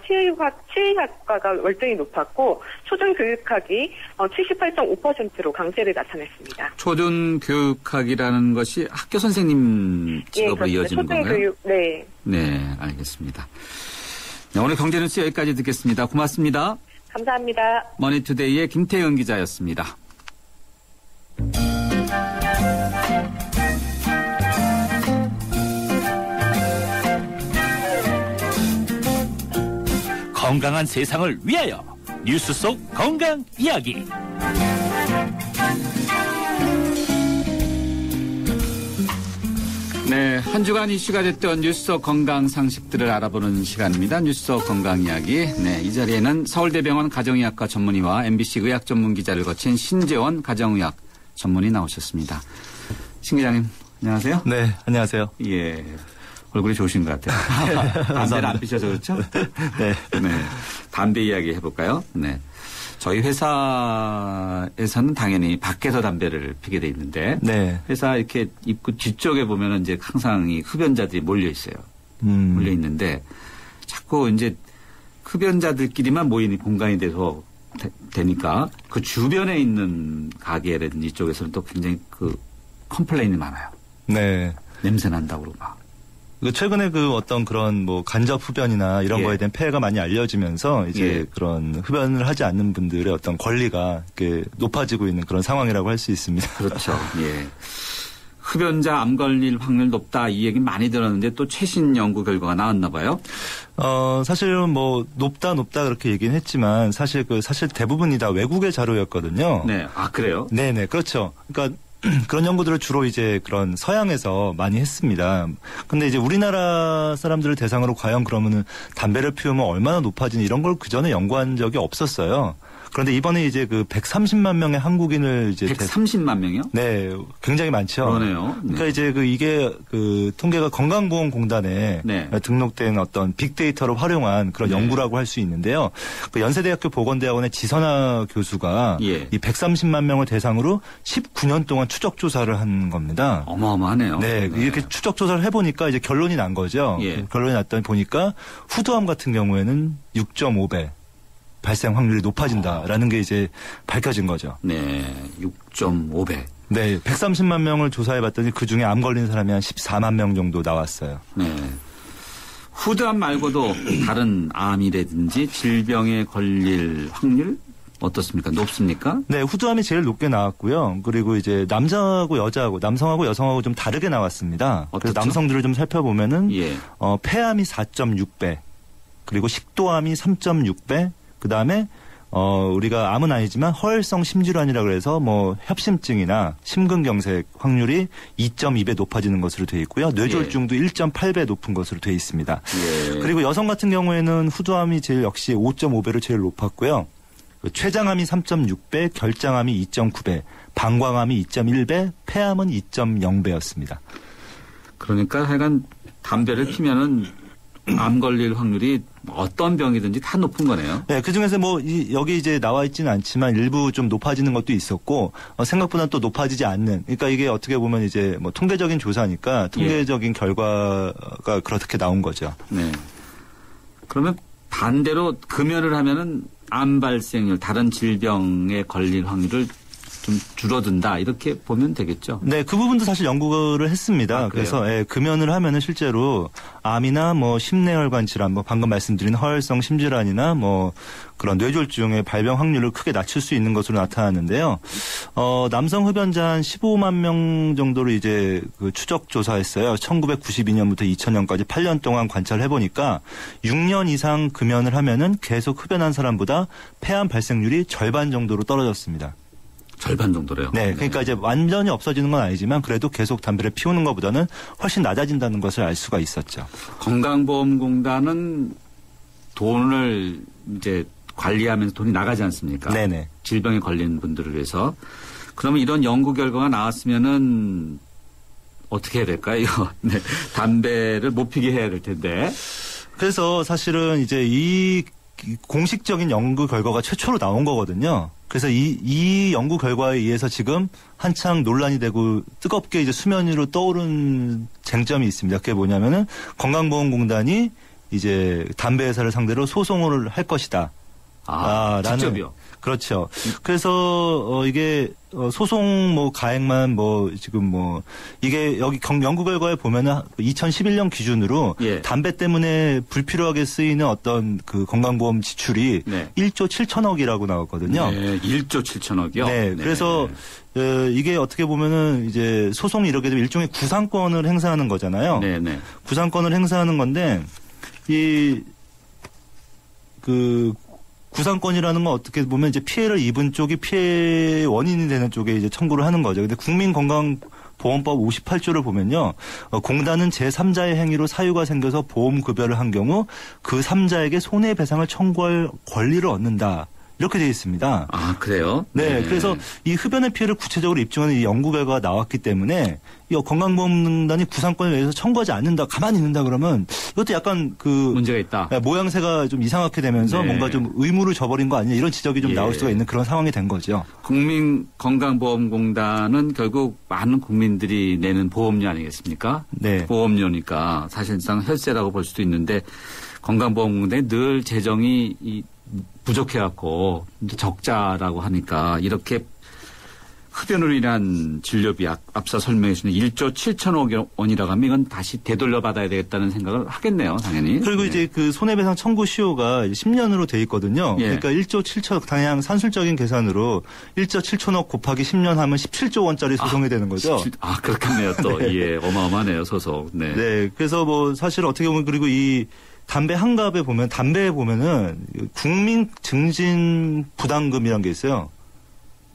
치의학과가 월등히 높았고 초중교육학이 78.5%로 강세를 나타냈습니다. 초중교육학이라는 것이 학교 선생님 직업으로 이어지는 건가요? 초중교육, 네. 네, 알겠습니다. 네, 오늘 경제뉴스 여기까지 듣겠습니다. 고맙습니다. 감사합니다. 머니투데이의 김태현 기자였습니다. 건강한 세상을 위하여 뉴스 속 건강 이야기. 네, 한 주간 이슈가 됐던 뉴스 속 건강 상식들을 알아보는 시간입니다. 뉴스 속 건강 이야기. 네, 이 자리에는 서울대병원 가정의학과 전문의와 MBC 의학 전문 기자를 거친 신재원 가정의학 전문의 나오셨습니다. 신 기자님, 안녕하세요. 네, 안녕하세요. 예. 얼굴이 좋으신 것 같아요. 담배를 안 피셔서 그렇죠? 네. 네. 담배 이야기 해볼까요? 네. 저희 회사에서는 당연히 밖에서 담배를 피게 돼 있는데. 네. 회사 이렇게 입구 뒤쪽에 보면은 이제 항상 이 흡연자들이 몰려 있어요. 몰려 있는데 자꾸 이제 흡연자들끼리만 모이는 공간이 돼서 되니까 그 주변에 있는 가게라든지 이쪽에서는 또 굉장히 그 컴플레인이 많아요. 네. 냄새 난다고 그러고 막. 최근에 그 어떤 그런 뭐 간접 흡연이나 이런 거에 대한 폐해가 많이 알려지면서 이제 그런 흡연을 하지 않는 분들의 어떤 권리가 이렇게 높아지고 있는 그런 상황이라고 할 수 있습니다. 그렇죠. 예. 흡연자 암 걸릴 확률 높다 이 얘기 많이 들었는데 또 최신 연구 결과가 나왔나 봐요. 사실은 뭐 높다 그렇게 얘기는 했지만 사실 대부분이 다 외국의 자료였거든요. 네. 아, 그래요? 네네. 그렇죠. 그러니까 그런 연구들을 주로 이제 그런 서양에서 많이 했습니다. 근데 이제 우리나라 사람들을 대상으로 과연 그러면은 담배를 피우면 얼마나 높아지는 이런 걸 그전에 연구한 적이 없었어요. 그런데 이번에 이제 그 130만 명의 한국인을 이제 130만 명이요? 네, 굉장히 많죠. 그러네요. 네. 그러니까 이제 이게 통계가 건강보험공단에 등록된 어떤 빅데이터를 활용한 그런 연구라고 할 수 있는데요. 그 연세대학교 보건대학원의 지선아 교수가 이 130만 명을 대상으로 19년 동안 추적 조사를 한 겁니다. 어마어마하네요. 네, 이렇게 추적 조사를 해보니까 이제 결론이 난 거죠. 결론이 났더니 보니까 후두암 같은 경우에는 6.5배. 발생 확률이 높아진다라는 게 이제 밝혀진 거죠. 네, 6.5배. 네, 130만 명을 조사해봤더니 그중에 암 걸린 사람이 한 14만 명 정도 나왔어요. 네. 후두암 말고도 다른 암이라든지 질병에 걸릴 확률 어떻습니까? 높습니까? 네, 후두암이 제일 높게 나왔고요. 그리고 이제 남성하고 여성하고 좀 다르게 나왔습니다. 그래서 남성들을 좀 살펴보면은 폐암이 4.6배, 그리고 식도암이 3.6배. 그 다음에, 우리가 암은 아니지만 허혈성 심질환이라 그래서 뭐 협심증이나 심근경색 확률이 2.2배 높아지는 것으로 되어 있고요. 뇌졸중도 1.8배 높은 것으로 되어 있습니다. 그리고 여성 같은 경우에는 후두암이 역시 5.5배로 제일 높았고요. 췌장암이 3.6배, 결장암이 2.9배, 방광암이 2.1배, 폐암은 2.0배였습니다. 그러니까 하여간 담배를 피면은 암 걸릴 확률이 어떤 병이든지 다 높은 거네요. 네, 그 중에서 여기 이제 나와 있지는 않지만 일부 좀 높아지는 것도 있었고, 생각보다 또 높아지지 않는, 그러니까 이게 어떻게 보면 이제 뭐 통계적인 조사니까 통계적인 결과가 그렇게 나온 거죠. 네. 그러면 반대로 금연을 하면은 암 발생률, 다른 질병에 걸릴 확률을 좀 줄어든다 이렇게 보면 되겠죠. 네, 그 부분도 사실 연구를 했습니다. 그래서 금연을 하면은 실제로 암이나 뭐 심내혈관 질환, 뭐 방금 말씀드린 허혈성 심질환이나 뭐 그런 뇌졸중의 발병 확률을 크게 낮출 수 있는 것으로 나타났는데요. 남성 흡연자 한 15만 명 정도를 이제 그 추적 조사했어요. 1992년부터 2000년까지 8년 동안 관찰해 보니까 6년 이상 금연을 하면은 계속 흡연한 사람보다 폐암 발생률이 절반 정도로 떨어졌습니다. 절반 정도래요. 네, 그러니까 이제 완전히 없어지는 건 아니지만 그래도 계속 담배를 피우는 것보다는 훨씬 낮아진다는 것을 알 수가 있었죠. 건강보험공단은 돈을 이제 관리하면서 돈이 나가지 않습니까? 네네. 질병에 걸린 분들을 위해서 그러면 이런 연구 결과가 나왔으면은 어떻게 해야 될까요? 네. 담배를 못 피게 해야 될 텐데. 그래서 사실은 이제 이 공식적인 연구 결과가 최초로 나온 거거든요. 그래서 이 연구 결과에 의해서 지금 한창 논란이 되고 뜨겁게 이제 수면 위로 떠오른 쟁점이 있습니다. 그게 뭐냐면은 건강보험공단이 이제 담배 회사를 상대로 소송을 할 것이다. 라는 직접이요? 그렇죠. 그래서 이게 소송 뭐 가액만 뭐 지금 뭐 이게 여기 연구 결과에 보면은 2011년 기준으로 예. 담배 때문에 불필요하게 쓰이는 어떤 그 건강보험 지출이 네. 1조 7천억이라고 나왔거든요. 네, 1조 7천억이요. 네, 그래서 이게 어떻게 보면은 이제 소송이 이렇게 되면 일종의 구상권을 행사하는 거잖아요. 네, 네. 구상권을 행사하는 건데 구상권이라는 건 어떻게 보면 이제 피해를 입은 쪽이 피해 원인이 되는 쪽에 이제 청구를 하는 거죠. 근데 국민건강보험법 58조를 보면요. 공단은 제3자의 행위로 사유가 생겨서 보험급여를 한 경우 그 3자에게 손해배상을 청구할 권리를 얻는다. 이렇게 되어 있습니다. 아, 그래요? 네. 그래서 이 흡연의 피해를 구체적으로 입증하는 이 연구 결과가 나왔기 때문에 이 건강보험공단이 구상권에 의해서 청구하지 않는다, 가만히 있는다 그러면 이것도 약간 문제가 있다. 모양새가 좀 이상하게 되면서 네. 뭔가 좀 의무를 저버린 거 아니냐 이런 지적이 좀 예. 나올 수가 있는 그런 상황이 된 거죠. 국민건강보험공단은 결국 많은 국민들이 내는 보험료 아니겠습니까? 네. 보험료니까 사실상 혈세라고 볼 수도 있는데 건강보험공단이 늘 재정이 부족해갖고 적자라고 하니까 이렇게 흡연으로 인한 진료비 앞서 설명해 주신 1조 7천억 원이라고 하면 이건 다시 되돌려 받아야 되겠다는 생각을 하겠네요, 당연히. 그리고 이제 그 손해배상 청구 시효가 10년으로 돼 있거든요. 예. 그러니까 1조 7천억 그냥 산술적인 계산으로 1조 7천억 곱하기 10년 하면 17조 원짜리 소송이 되는 거죠. 그렇겠네요, 또. 네. 예, 어마어마하네요, 소송. 네. 네. 그래서 뭐 사실 어떻게 보면 그리고 이 담배 한갑에 보면 담배에 보면은 국민 증진 부담금이라는 게 있어요.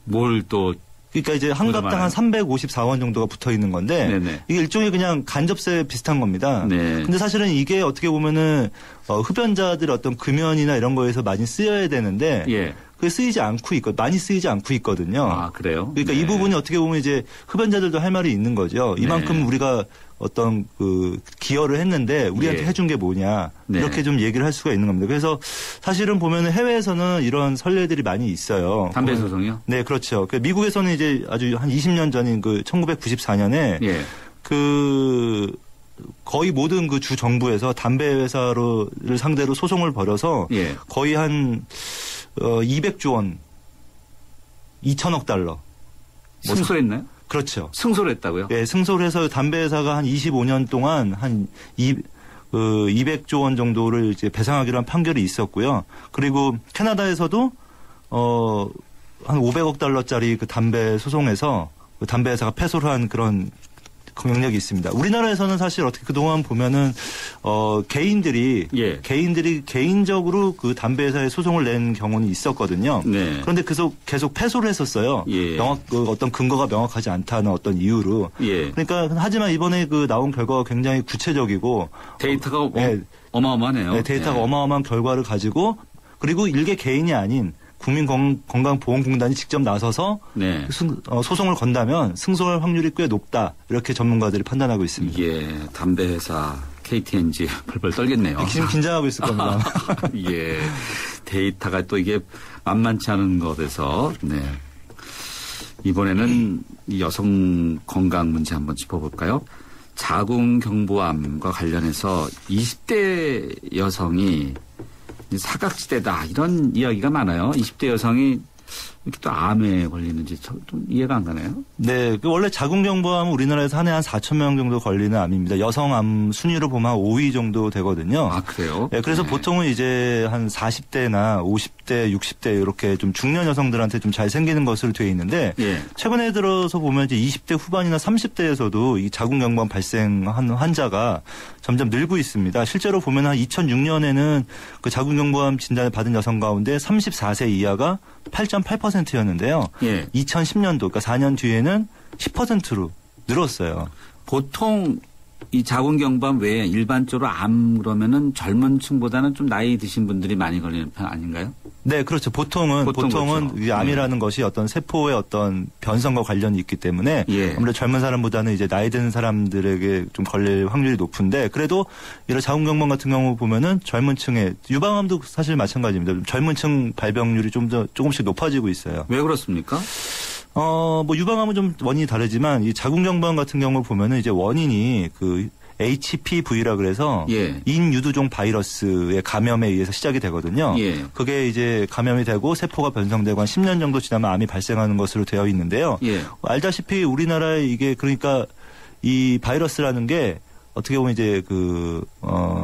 뭘 또 그러니까 이제 한갑당 한 354원 정도가 붙어 있는 건데 네네. 이게 일종의 그냥 간접세 비슷한 겁니다. 네. 근데 사실은 이게 어떻게 보면은 흡연자들 어떤 금연이나 이런 거에서 많이 쓰여야 되는데 예. 그게 쓰이지 않고 많이 쓰이지 않고 있거든요. 아, 그래요? 그러니까 네. 이 부분이 어떻게 보면 이제 흡연자들도 할 말이 있는 거죠. 이만큼 네. 우리가 어떤 그 기여를 했는데 우리한테 예. 해준 게 뭐냐 네. 이렇게 좀 얘기를 할 수가 있는 겁니다. 그래서 사실은 보면은 해외에서는 이런 선례들이 많이 있어요. 담배 소송이요? 네, 그렇죠. 미국에서는 이제 아주 한 20년 전인 그 1994년에 예. 그 거의 모든 그 주 정부에서 담배 회사를 상대로 소송을 벌여서 예. 거의 한 200조 원, 2천억 달러. 승소했나요? 그렇죠. 승소를 했다고요? 네, 승소를 해서 담배 회사가 한 25년 동안 한 200조 원 정도를 이제 배상하기로 한 판결이 있었고요. 그리고 캐나다에서도 한 500억 달러짜리 그 담배 소송에서 그 담배 회사가 패소를 한 그런 경력이 있습니다. 우리나라에서는 사실 어떻게 그동안 보면은 개인들이 개인적으로 그 담배 회사에 소송을 낸 경우는 있었거든요. 네. 그런데 계속 패소를 했었어요. 예. 어떤 근거가 명확하지 않다는 어떤 이유로. 예. 그러니까 하지만 이번에 그 나온 결과가 굉장히 구체적이고 데이터가 네. 어마어마하네요. 네, 데이터가 네. 어마어마한 결과를 가지고 그리고 일개 개인이 아닌 국민건강보험공단이 직접 나서서 네. 소송을 건다면 승소할 확률이 꽤 높다. 이렇게 전문가들이 판단하고 있습니다. 예, 담배 회사 KTNG 벌벌 떨겠네요. 지금 긴장하고 있을 겁니다. 예, 데이터가 또 이게 만만치 않은 것에서 네. 이번에는 이 여성 건강 문제 한번 짚어볼까요? 자궁경부암과 관련해서 20대 여성이 사각지대다 이런 이야기가 많아요. 20대 여성이 이렇게 또 암에 걸리는지 좀 이해가 안 가네요. 네, 원래 자궁경부암은 우리나라에서 한 해 한 4천 명 정도 걸리는 암입니다. 여성암 순위로 보면 한 5위 정도 되거든요. 아, 그래요? 네, 그래서 보통은 이제 한 40대나 50대, 60대 이렇게 좀 중년 여성들한테 좀 잘 생기는 것으로 되어 있는데 예. 최근에 들어서 보면 이제 20대 후반이나 30대에서도 이 자궁경부암 발생한 환자가 점점 늘고 있습니다. 실제로 보면 한 2006년에는 그 자궁경부암 진단을 받은 여성 가운데 34세 이하가 8.8%였는데요. 예. 2010년도, 그러니까 4년 뒤에는 10%로 늘었어요. 보통 이 자궁경부암 외에 일반적으로 암 그러면은 젊은 층보다는 좀 나이 드신 분들이 많이 걸리는 편 아닌가요? 네, 그렇죠. 보통은 그렇죠. 이 암이라는 것이 어떤 세포의 어떤 변성과 관련이 있기 때문에 아무래도 젊은 사람보다는 이제 나이 든 사람들에게 좀 걸릴 확률이 높은데 그래도 이런 자궁경부암 같은 경우 보면은 젊은 층에 유방암도 사실 마찬가지입니다. 젊은 층 발병률이 좀 더 조금씩 높아지고 있어요. 왜 그렇습니까? 뭐 유방암은 좀 원인이 다르지만 이 자궁경부암 같은 경우 보면은 이제 원인이 그 HPV라 그래서 인유두종 바이러스의 감염에 의해서 시작이 되거든요. 그게 이제 감염이 되고 세포가 변성되고 한 10년 정도 지나면 암이 발생하는 것으로 되어 있는데요. 알다시피 우리나라에 이게 그러니까 이 바이러스라는 게 어떻게 보면 이제 그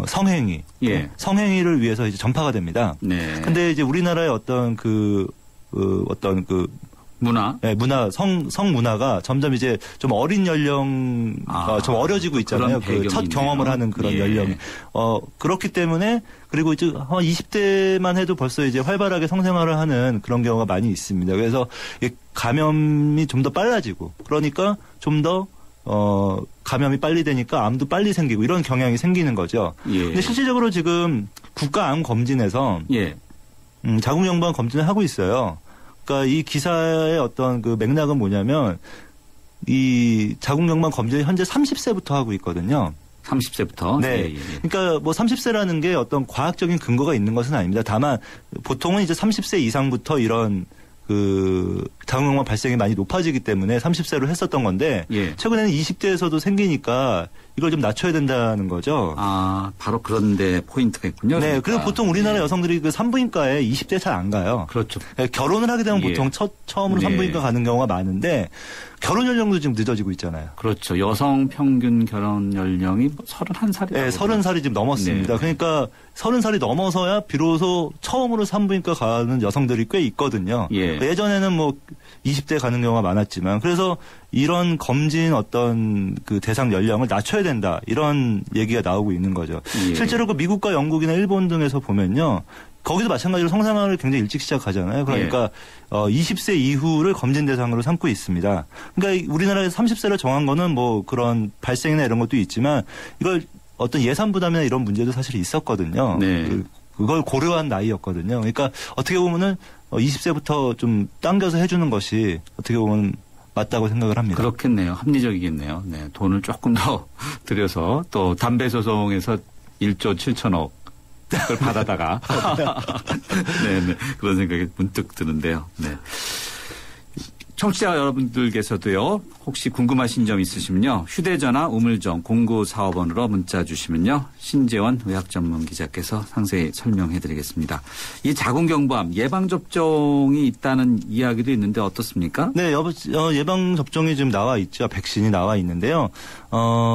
성행위, 성행위를 위해서 이제 전파가 됩니다. 근데 이제 우리나라의 어떤 문화, 성문화가 점점 이제 좀 어린 연령, 좀 어려지고 있잖아요. 그 첫 경험을 하는 그런 연령. 그렇기 때문에 그리고 이제 한 20대만 해도 벌써 이제 활발하게 성생활을 하는 그런 경우가 많이 있습니다. 그래서 감염이 좀 더 빨라지고 그러니까 좀 더 감염이 빨리 되니까 암도 빨리 생기고 이런 경향이 생기는 거죠. 근데 실질적으로 지금 국가암 검진에서 자궁경부암 검진을 하고 있어요. 그러니까 이 기사의 어떤 그 맥락은 뭐냐면 이 자궁경부암 검진을 현재 30세부터 하고 있거든요. 30세부터? 네. 그러니까 뭐 30세라는 게 어떤 과학적인 근거가 있는 것은 아닙니다. 다만 보통은 이제 30세 이상부터 이런 그 자궁경부암 발생이 많이 높아지기 때문에 30세로 했었던 건데 최근에는 20대에서도 생기니까 이걸 좀 낮춰야 된다는 거죠. 바로 그런데 포인트가 있군요. 네. 그러니까. 그리고 보통 우리나라 여성들이 그 산부인과에 20대 잘 안 가요. 그렇죠. 결혼을 하게 되면 보통 처음으로 산부인과 가는 경우가 많은데 결혼 연령도 지금 늦어지고 있잖아요. 그렇죠. 여성 평균 결혼 연령이 31살이. 네, 30살이 지금 넘었습니다. 그러니까 30살이 넘어서야 비로소 처음으로 산부인과 가는 여성들이 꽤 있거든요. 예전에는 뭐 20대 가는 경우가 많았지만 그래서 이런 검진 어떤 그 대상 연령을 낮춰야 된다. 이런 얘기가 나오고 있는 거죠. 실제로 그 미국과 영국이나 일본 등에서 보면요. 거기도 마찬가지로 성생활을 굉장히 일찍 시작하잖아요. 그러니까 20세 이후를 검진 대상으로 삼고 있습니다. 그러니까 우리나라에서 30세를 정한 거는 뭐 그런 발생이나 이런 것도 있지만 이걸 어떤 예산 부담이나 이런 문제도 사실 있었거든요. 그걸 고려한 나이였거든요. 그러니까 어떻게 보면은 20세부터 좀 당겨서 해주는 것이 어떻게 보면 맞다고 생각을 합니다. 그렇겠네요. 합리적이겠네요. 네, 돈을 조금 더 들여서 또 담배 소송에서 1조 7천억 그걸 받아다가 네, 그런 생각이 문득 드는데요. 네. 청취자 여러분들께서도요. 혹시 궁금하신 점 있으시면요. 휴대전화 우물정 0945번으로 문자 주시면요. 신재원 의학전문기자께서 상세히 설명해드리겠습니다. 이 자궁경부암 예방접종이 있다는 이야기도 있는데 어떻습니까? 네. 예방접종이 지금 나와 있죠. 백신이 나와 있는데요.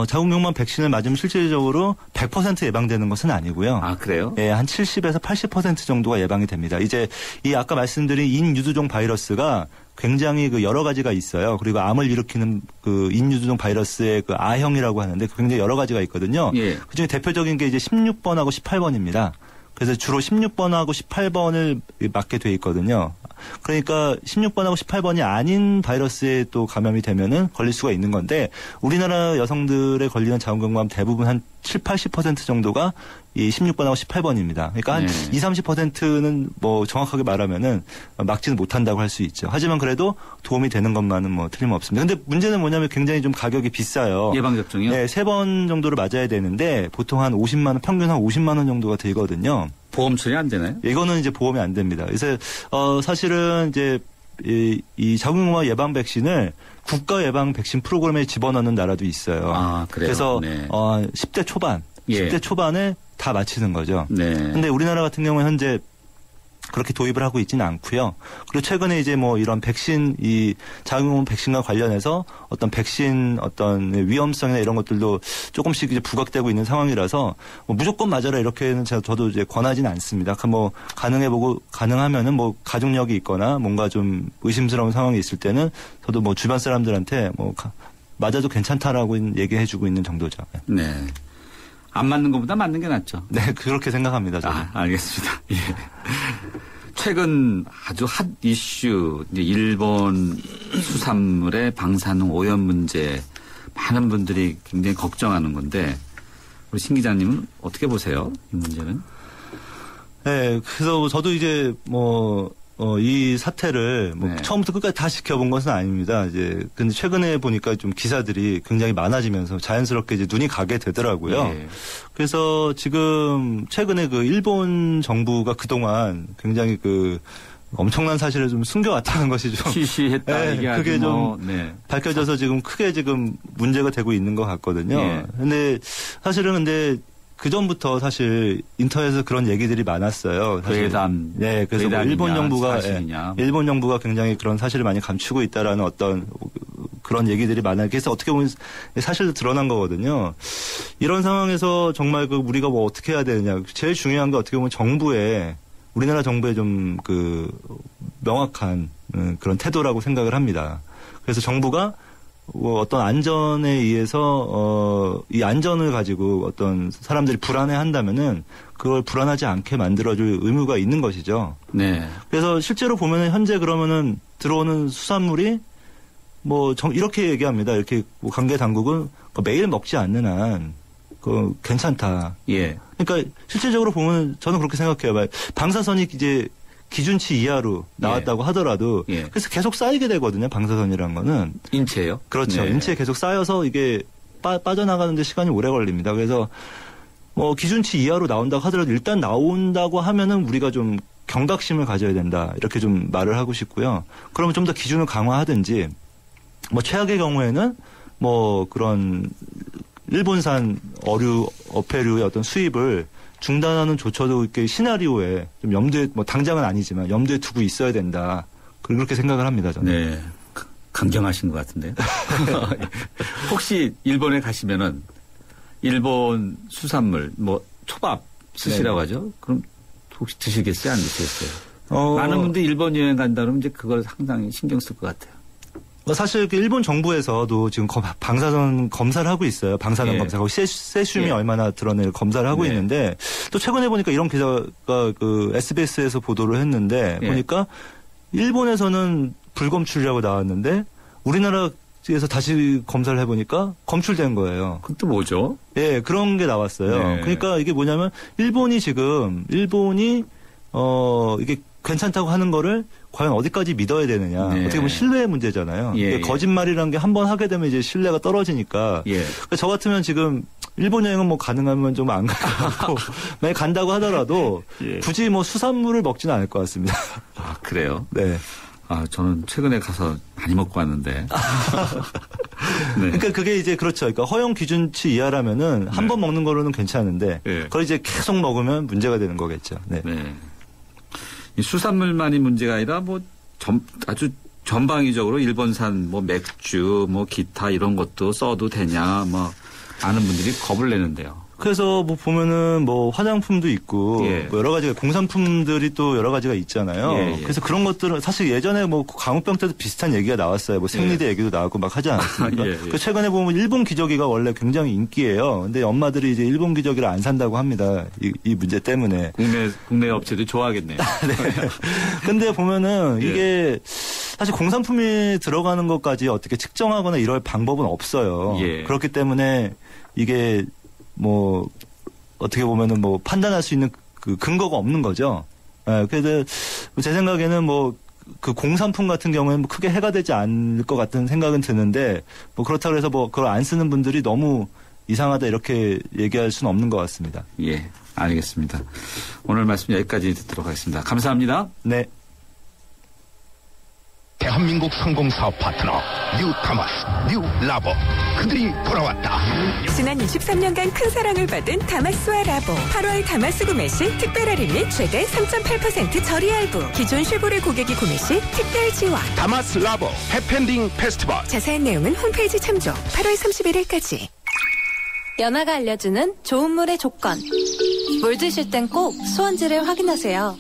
자궁경부암 백신을 맞으면 실질적으로 100% 예방되는 것은 아니고요. 그래요? 네, 한 70에서 80% 정도가 예방이 됩니다. 이제 이 아까 말씀드린 인유두종 바이러스가 굉장히 그 여러 가지가 있어요. 그리고 암을 일으키는 그 인유두종 바이러스의 그 A형이라고 하는데 굉장히 여러 가지가 있거든요. 그중에 대표적인 게 이제 16번하고 18번입니다. 그래서 주로 16번하고 18번을 맞게 돼 있거든요. 그러니까 16번하고 18번이 아닌 바이러스에 또 감염이 되면은 걸릴 수가 있는 건데 우리나라 여성들의 걸리는 자궁경부암 대부분 한 7, 80% 정도가 이 16번하고 18번입니다. 그러니까 한 20, 30%는 뭐 정확하게 말하면은 막지는 못한다고 할 수 있죠. 하지만 그래도 도움이 되는 것만은 뭐 틀림없습니다. 근데 문제는 뭐냐면 굉장히 좀 가격이 비싸요. 예방접종이요? 네, 3번 정도를 맞아야 되는데 보통 한 50만 원, 평균 한 50만 원 정도가 들거든요. 보험 처리 안 되나요? 이거는 이제 보험이 안 됩니다. 그래서 사실은 이제 이 자궁경부암 예방 백신을 국가 예방 백신 프로그램에 집어넣는 나라도 있어요. 그래요? 그래서 10대 초반, 10대 초반에 다 맞히는 거죠. 근데 우리나라 같은 경우는 현재 그렇게 도입을 하고 있지는 않고요. 그리고 최근에 이제 뭐 이런 백신, 이 자궁경부암 백신과 관련해서 어떤 백신 어떤 위험성이나 이런 것들도 조금씩 이제 부각되고 있는 상황이라서 뭐 무조건 맞아라 이렇게는 저도 이제 권하지는 않습니다. 뭐 가능하면은 뭐 가족력이 있거나 뭔가 좀 의심스러운 상황이 있을 때는 저도 뭐 주변 사람들한테 뭐 맞아도 괜찮다라고 얘기해주고 있는 정도죠. 네. 안 맞는 것보다 맞는 게 낫죠. 네, 그렇게 생각합니다. 저는. 알겠습니다. 예. 최근 아주 핫 이슈, 이제 일본 수산물의 방사능 오염 문제, 많은 분들이 굉장히 걱정하는 건데, 우리 신 기자님은 어떻게 보세요? 이 문제는? 네, 그래서 저도 이제 이 사태를 처음부터 끝까지 다 지켜본 것은 아닙니다. 이제 근데 최근에 보니까 좀 기사들이 굉장히 많아지면서 자연스럽게 이제 눈이 가게 되더라고요. 네. 그래서 지금 최근에 그 일본 정부가 그동안 굉장히 그 엄청난 사실을 좀 숨겨왔다는 것이 좀 시시했다. 네, 그게 좀 밝혀져서 지금 크게 지금 문제가 되고 있는 것 같거든요. 근데 사실은 그 전부터 사실 인터넷에서 그런 얘기들이 많았어요. 괴담. 네, 그래서 뭐 일본 정부가 굉장히 그런 사실을 많이 감추고 있다라는 어떤 그런 얘기들이 많아요. 그래서 어떻게 보면 사실도 드러난 거거든요. 이런 상황에서 정말 우리가 어떻게 해야 되느냐. 제일 중요한 게 어떻게 보면 우리나라 정부의 좀 명확한 그런 태도라고 생각을 합니다. 그래서 정부가 어떤 안전에 의해서 이 안전을 가지고 어떤 사람들이 불안해한다면은 그걸 불안하지 않게 만들어줄 의무가 있는 것이죠. 네. 그래서 실제로 보면은 현재 그러면은 들어오는 수산물이 이렇게 얘기합니다. 이렇게 관계 당국은 매일 먹지 않는 한 괜찮다. 예. 그러니까 실질적으로 보면 저는 그렇게 생각해요. 방사선이 이제 기준치 이하로 나왔다고 하더라도 그래서 계속 쌓이게 되거든요. 방사선이라는 거는. 인체요? 그렇죠. 네. 인체에 계속 쌓여서 이게 빠져나가는데 시간이 오래 걸립니다. 그래서 기준치 이하로 나온다고 하더라도 일단 나온다고 하면은 우리가 좀 경각심을 가져야 된다. 이렇게 좀 말을 하고 싶고요. 그러면 좀 더 기준을 강화하든지 최악의 경우에는 그런 일본산 어패류의 어떤 수입을 중단하는 조처도 이렇게 시나리오에 좀 염두에 당장은 아니지만 염두에 두고 있어야 된다. 그렇게 생각을 합니다. 저는. 네, 강경하신 것 같은데요. 혹시 일본에 가시면은 일본 수산물 초밥 쓰시라고 하죠. 그럼 혹시 드시겠어요, 안 드시겠어요? 많은 분들이 일본 여행 간다 그러면 이제 그걸 상당히 신경 쓸 것 같아요. 사실 일본 정부에서도 지금 방사선 검사를 하고 있어요. 방사능 검사. 세슘이 얼마나 드러낼 검사를 하고 있는데 또 최근에 보니까 이런 기사가 SBS에서 보도를 했는데 보니까 일본에서는 불검출이라고 나왔는데 우리나라에서 다시 검사를 해보니까 검출된 거예요. 그것도 뭐죠? 예, 그런 게 나왔어요. 그러니까 이게 뭐냐면 일본이 이게 괜찮다고 하는 거를 과연 어디까지 믿어야 되느냐. 어떻게 보면 신뢰의 문제잖아요. 거짓말이라는 게 한 번 하게 되면 이제 신뢰가 떨어지니까. 그러니까 저 같으면 지금 일본 여행은 가능하면 좀 안 가고 만약 간다고 하더라도 굳이 수산물을 먹지는 않을 것 같습니다. 아, 그래요? 네. 저는 최근에 가서 많이 먹고 왔는데. 그러니까 그게 이제 그렇죠. 그러니까 허용 기준치 이하라면은 한 번 먹는 거로는 괜찮은데 그걸 이제 계속 먹으면 문제가 되는 거겠죠. 네. 이 수산물만이 문제가 아니라 아주 전방위적으로 일본산 맥주 기타 이런 것도 써도 되냐 아는 분들이 겁을 내는데요. 그래서 보면은 화장품도 있고 여러 가지가 공산품들이 또 여러 가지가 있잖아요. 그래서 그런 것들은 사실 예전에 광우병 때도 비슷한 얘기가 나왔어요. 생리대 얘기도 나왔고 하지 않았습니까? 최근에 보면 일본 기저귀가 원래 굉장히 인기예요. 근데 엄마들이 이제 일본 기저귀를 안 산다고 합니다. 이 문제 때문에. 국내 업체들이 좋아하겠네요. 네. 근데 보면은 이게 사실 공산품이 들어가는 것까지 어떻게 측정하거나 이럴 방법은 없어요. 그렇기 때문에 이게 어떻게 보면은 판단할 수 있는 그 근거가 없는 거죠. 그래서 제 생각에는 그 공산품 같은 경우에는 크게 해가 되지 않을 것 같은 생각은 드는데 그렇다고 해서 그걸 안 쓰는 분들이 너무 이상하다 이렇게 얘기할 수는 없는 것 같습니다. 예, 알겠습니다. 오늘 말씀 여기까지 듣도록 하겠습니다. 감사합니다. 네. 대한민국 성공사업 파트너 뉴타마스 뉴라보 그들이 돌아왔다. 지난 23년간 큰 사랑을 받은 다마스와 라보 8월 다마스 구매 시 특별 할인 및 최대 3.8% 저리 할부 기존 쉐보레 고객이 구매 시 특별 지원 다마스 라보 해펜딩 페스티벌 자세한 내용은 홈페이지 참조 8월 31일까지 연아가 알려주는 좋은 물의 조건 물 드실 땐 꼭 수원지를 확인하세요.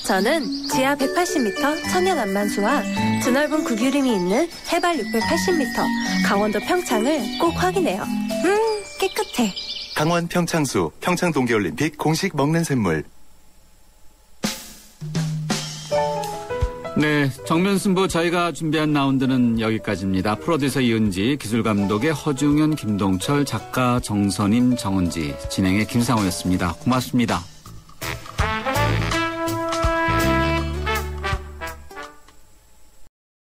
저는 지하 180m 천연 안만수와 드넓은 구규림이 있는 해발 680m 강원도 평창을 꼭 확인해요. 깨끗해. 강원 평창수 평창 동계올림픽 공식 먹는 샘물. 네, 정면승부 저희가 준비한 라운드는 여기까지입니다. 프로듀서 이은지, 기술감독의 허중현, 김동철, 작가 정선임, 정은지, 진행의 김상호였습니다. 고맙습니다.